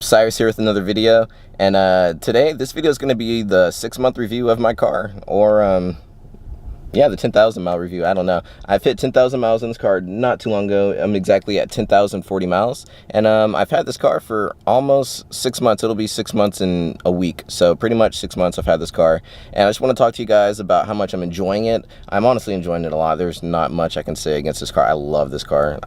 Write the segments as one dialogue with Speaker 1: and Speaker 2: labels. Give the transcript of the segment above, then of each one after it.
Speaker 1: Cyrus here with another video, and today this video is going to be the 6-month review of my car, or yeah, the 10,000 mile review. I don't know. I've hit 10,000 miles in this car not too long ago. I'm exactly at 10,040 miles, and I've had this car for almost 6 months. It'll be 6 months in a week, so pretty much 6 months I've had this car, and I just want to talk to you guys about how much I'm enjoying it. I'm honestly enjoying it a lot. There's not much I can say against this car. I love this car.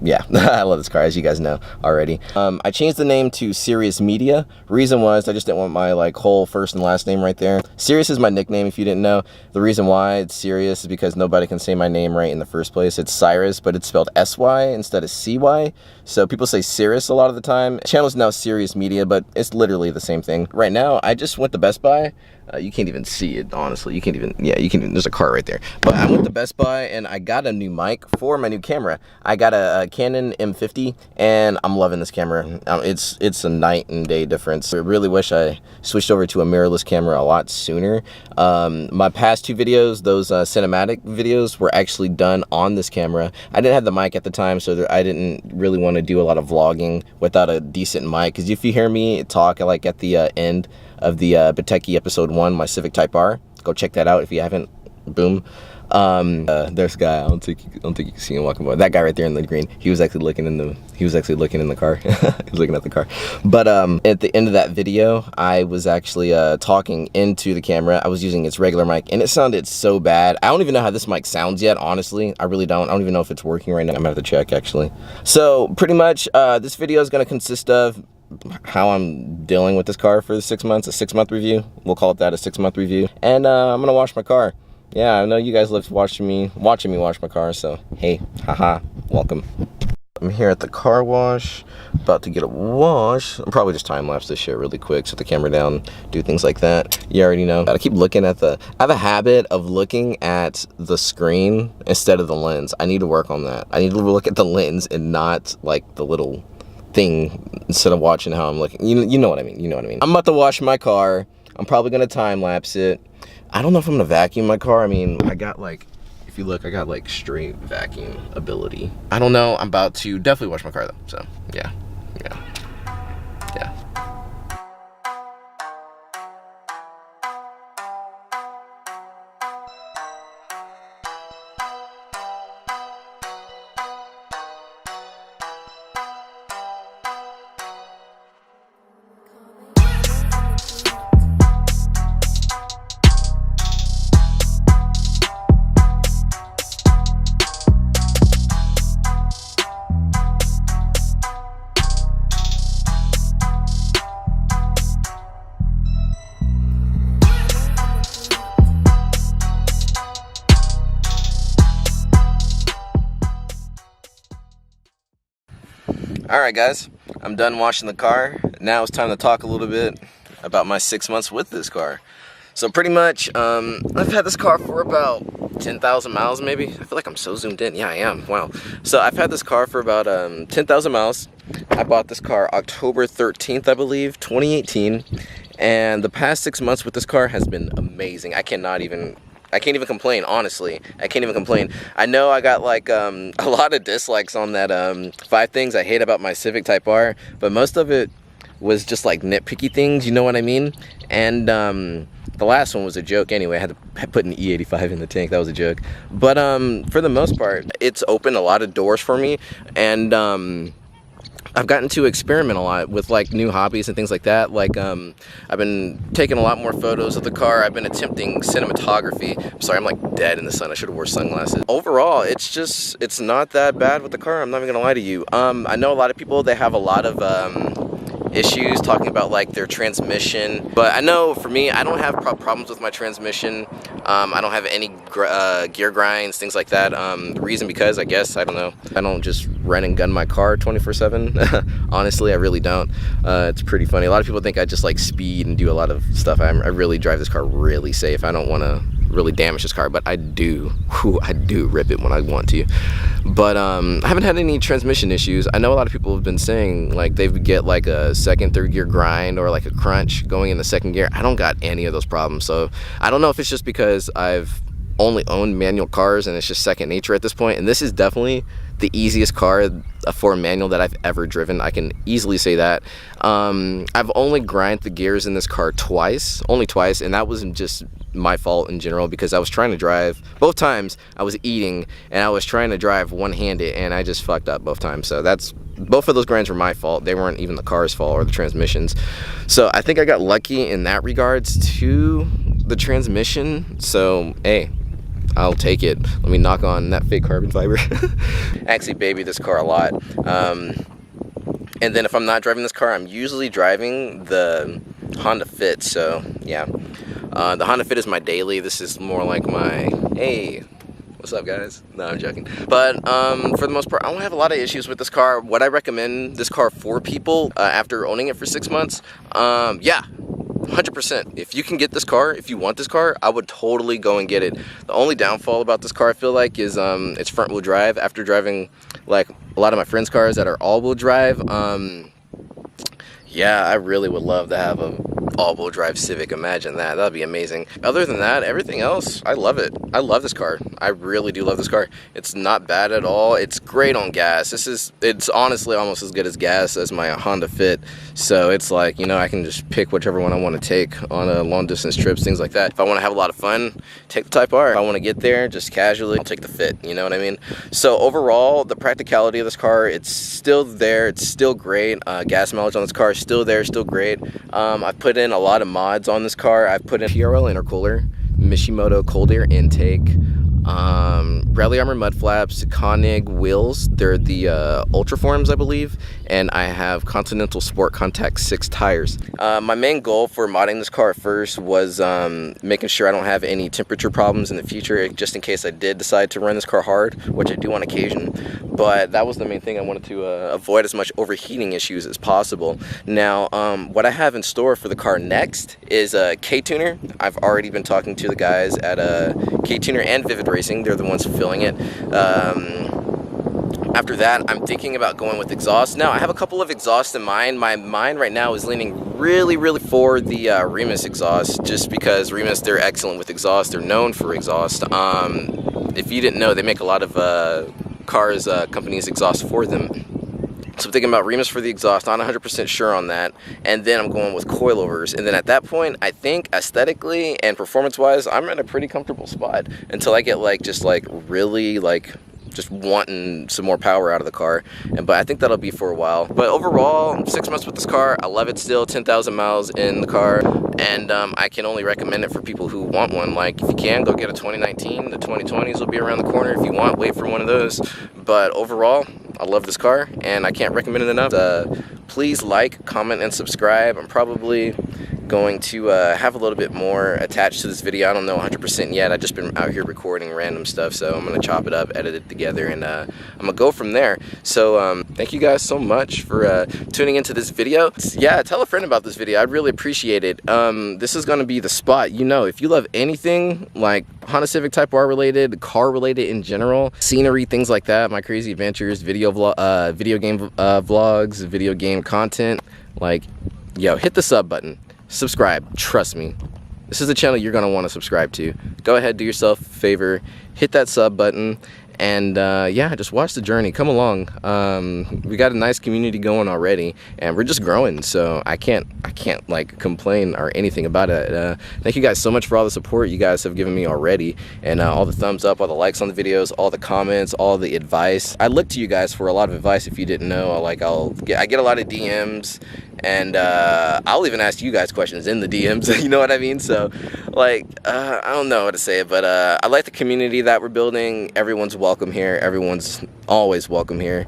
Speaker 1: Yeah, I love this car, as you guys know already. I changed the name to Syrious Media. Reason was I just didn't want my whole first and last name right there. Syrious is my nickname, if you didn't know. The reason why it's Syrious is because nobody can say my name right in the first place. It's Cyrus, but it's spelled S-Y instead of C-Y. So people say Syrious a lot of the time. The channel is now Syrious Media, but it's literally the same thing. Right now, I just went to Best Buy. You can't even see it, honestly. You can't even, there's a car right there. But I went to Best Buy and I got a new mic for my new camera. I got a Canon M50 and I'm loving this camera. It's a night and day difference. I really wish I switched over to a mirrorless camera a lot sooner. My past two videos, those cinematic videos, were actually done on this camera. I didn't have the mic at the time, so I didn't really want to do a lot of vlogging without a decent mic. Because if you hear me talk at the end of the Bateki episode 1, my Civic Type R, go check that out if you haven't. Boom. There's a guy. I don't think you can see him walking by. That guy right there in the green. He was actually looking in the car. He was looking at the car. But at the end of that video, I was actually talking into the camera. I was using its regular mic, and it sounded so bad. I don't even know how this mic sounds yet. Honestly, I really don't. I don't even know if it's working right now. I'm gonna have to check actually. So pretty much, this video is gonna consist of how I'm dealing with this car for the 6 months, a 6-month review. We'll call it that, a 6-month review. And I'm gonna wash my car. Yeah, I know you guys love watching me wash my car, so hey, haha, welcome. I'm here at the car wash, about to get a wash. I'm probably just time-lapse this shit really quick, set the camera down, do things like that. You already know. I keep looking at I have a habit of looking at the screen instead of the lens. I need to work on that. I need to look at the lens and not like the little thing instead of watching how I'm looking. You know what I mean. You know what I mean. I'm about to wash my car. I'm probably gonna time-lapse it. I don't know if I'm gonna vacuum my car. I mean, I got if you look, I got straight vacuum ability. I don't know. I'm about to definitely wash my car though. So yeah. Alright guys, I'm done washing the car. Now it's time to talk a little bit about my 6 months with this car. So pretty much, I've had this car for about 10,000 miles maybe. I feel like I'm so zoomed in. Yeah, I am. Wow. So I've had this car for about 10,000 miles. I bought this car October 13th, I believe, 2018. And the past 6 months with this car has been amazing. I can't even complain, honestly. I can't even complain. I know I got a lot of dislikes on that 5 things I hate about my Civic Type R, but most of it was just nitpicky things, you know what I mean? And the last one was a joke anyway. I had to put an E85 in the tank. That was a joke. But for the most part, it's opened a lot of doors for me, and I've gotten to experiment a lot with new hobbies and things like that. I've been taking a lot more photos of the car. I've been attempting cinematography. I'm sorry, I'm dead in the sun. I should have wore sunglasses. Overall, it's not that bad with the car. I'm not even gonna lie to you. I know a lot of people, they have a lot of issues talking about their transmission, but I know for me, I don't have problems with my transmission. I don't have any gear grinds, things like that. The reason because, I guess, I don't know, I don't just run and gun my car 24/7. Honestly, I really don't. It's pretty funny. A lot of people think I just speed and do a lot of stuff. I really drive this car really safe. I don't want to really damage this car, but I do. I do rip it when I want to. But I haven't had any transmission issues. I know a lot of people have been saying they would get a second, third gear grind or a crunch going in the second gear. I don't got any of those problems. So I don't know if it's just because I've only owned manual cars and it's just second nature at this point. And this is definitely the easiest car for a manual that I've ever driven. I can easily say that. I've only grinded the gears in this car only twice, and that wasn't just my fault in general, because I was trying to drive both times. I was eating and I was trying to drive one-handed, and I just fucked up both times. So both of those grinds were my fault. They weren't even the car's fault or the transmission's. So I think I got lucky in that regards to the transmission. So hey, I'll take it. Let me knock on that fake carbon fiber. I actually baby this car a lot. And then if I'm not driving this car, I'm usually driving the Honda Fit. So yeah, the Honda Fit is my daily. This is more like my, hey, what's up guys? No, I'm joking. But for the most part, I don't have a lot of issues with this car. Would I recommend this car for people after owning it for 6 months? Yeah, 100%. If you can get this car, if you want this car, I would totally go and get it. The only downfall about this car, I feel like, is it's front wheel drive. After driving like a lot of my friends' cars that are all wheel drive, yeah, I really would love to have a all-wheel drive Civic. Imagine that. That'd be amazing. Other than that, everything else, I love it. I love this car. I really do love this car. It's not bad at all. It's great on gas. It's honestly almost as good as gas as my Honda Fit. So it's like, you know, I can just pick whichever one I want to take on a long distance trips, things like that. If I want to have a lot of fun, take the Type R. If I want to get there just casually, I'll take the Fit. You know what I mean? So overall, the practicality of this car, it's still there. It's still great. Gas mileage on this car is still there, still great. I've put in a lot of mods on this car. I've put in PRL intercooler, Mishimoto cold air intake, Rally Armor mud flaps, Koenig wheels. They're the Ultraforms, I believe, and I have Continental Sport Contact 6 tires. My main goal for modding this car at first was making sure I don't have any temperature problems in the future, just in case I did decide to run this car hard, which I do on occasion. But that was the main thing. I wanted to avoid as much overheating issues as possible. Now, what I have in store for the car next is a K-Tuner. I've already been talking to the guys at K-Tuner and Vivid Racing. They're the ones fulfilling it. After that, I'm thinking about going with exhaust. Now, I have a couple of exhausts in mind. My mind right now is leaning really for the Remus exhaust, just because Remus, they're excellent with exhaust. They're known for exhaust. If you didn't know, they make a lot of cars, companies exhaust for them. So I'm thinking about Remus for the exhaust, not 100% sure on that. And then I'm going with coilovers. And then at that point, I think aesthetically and performance-wise, I'm in a pretty comfortable spot until I get really just wanting some more power out of the car. But I think that'll be for a while. But overall, 6 months with this car, I love it still. 10,000 miles in the car, and I can only recommend it for people who want one. Like, if you can, go get a 2019. The 2020s will be around the corner. If you want, wait for one of those. But overall, I love this car, and I can't recommend it enough. Please like, comment, and subscribe. I'm probably going to have a little bit more attached to this video. I don't know 100% yet. I've just been out here recording random stuff, so I'm going to chop it up, edit it together, and I'm going to go from there. So thank you guys so much for tuning into this video. Yeah, tell a friend about this video. I'd really appreciate it. This is going to be the spot. You know, if you love anything like Honda Civic Type R related, car related in general, scenery, things like that, my crazy adventures, video game vlogs, video game content, like, yo, hit the sub button. Subscribe, trust me. This is the channel you're gonna want to subscribe to. Go ahead, do yourself a favor, hit that sub button, and yeah, just watch the journey. Come along. We got a nice community going already, and we're just growing. So I can't like complain or anything about it. Thank you guys so much for all the support you guys have given me already, and all the thumbs up, all the likes on the videos, all the comments, all the advice. I look to you guys for a lot of advice. If you didn't know, like I get a lot of DMs. And I'll even ask you guys questions in the DMs, you know what I mean? So, like, I don't know how to say it, but I like the community that we're building. Everyone's welcome here. Everyone's always welcome here.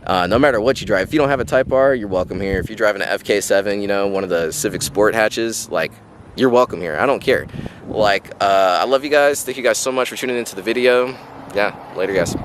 Speaker 1: No matter what you drive. If you don't have a Type R, you're welcome here. If you're driving an FK7, you know, one of the Civic Sport hatches, like, you're welcome here. I don't care. Like, I love you guys. Thank you guys so much for tuning into the video. Yeah, later, guys.